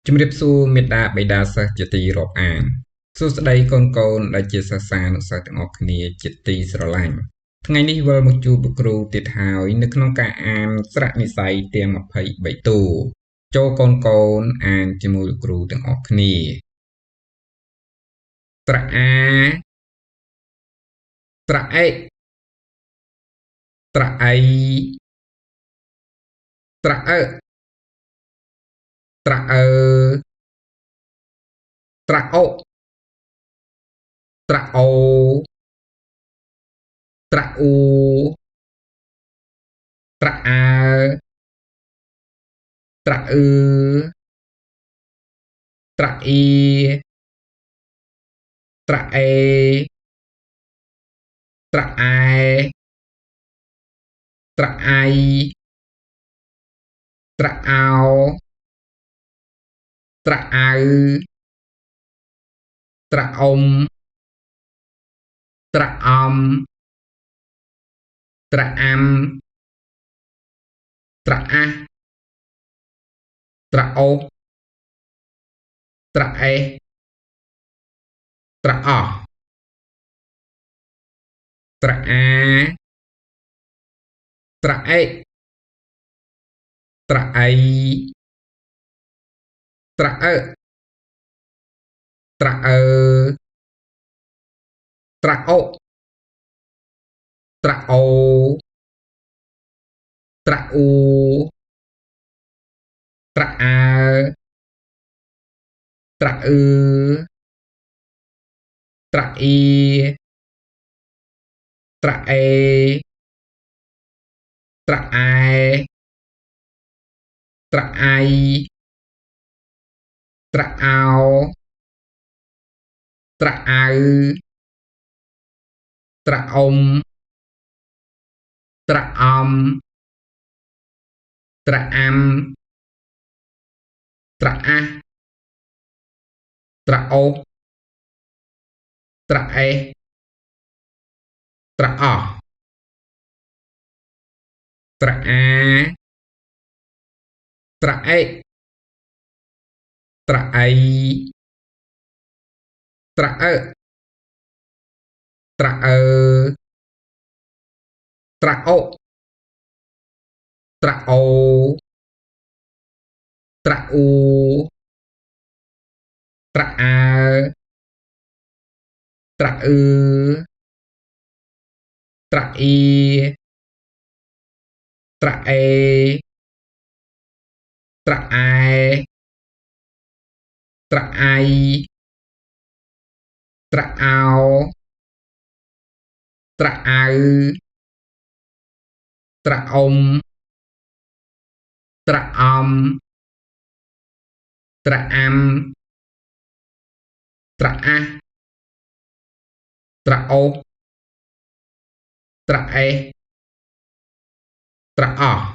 ជំរាបសួរមេត្តាបិតាសិស្សជាទីរាប់អានសួស្តីកូនៗដែលជាសិស្សានុសិស្សទាំងអស់គ្នាជាទីស្រឡាញ់ថ្ងៃនេះវិលមកជួបលោកគ្រូទៀតហើយនៅក្នុងការអានស្រៈនិស្ស័យទាំង23តួចូលកូនអានជាមួយលោកគ្រូទាំងអស់គ្នាស្រៈអាស្រៈអេស្រៈអៃស្រៈអើស្រៈអើស្រៈអូស្រៈអូស្រៈអ៊ូស្រៈអើស្រៈអឺស្រៈអ៊ីស្រៈអេស្រៈអែស្រៈអៃស្រៈអោស្រៈអៅស្រៈអ៊ុំស្រៈអំស្រៈអាំស្រៈអាស់ស្រៈអូសស្រៈអេសស្រៈអោះស្រៈអាស្រៈអេស្រៈអៃស្រៈអើស្រៈអើស្រៈអូស្រៈអូស្រៈអ៊ូស្រៈអើស្រៈអឺស្រៈអ៊ីស្រៈអេស្រៈអែស្រៈអៃស្រៈអោស្រៈអៅស្រៈអ៊ុំស្រៈអំស្រៈអាំស្រៈអាស់ស្រៈអូសស្រៈអេសស្រៈអោះស្រៈអាស្រៈអេស្រៈអៃស្រៈអើស្រៈអើស្រៈអូស្រៈអូស្រៈអ៊ូស្រៈអើស្រៈអឺស្រៈអ៊ីស្រៈអេស្រៈអែស្រៈអៃស្រៈអោស្រៈអៅស្រៈអ៊ុំស្រៈអំស្រៈអាំស្រៈអាស់ស្រៈអូសស្រៈអេសស្រៈអោះ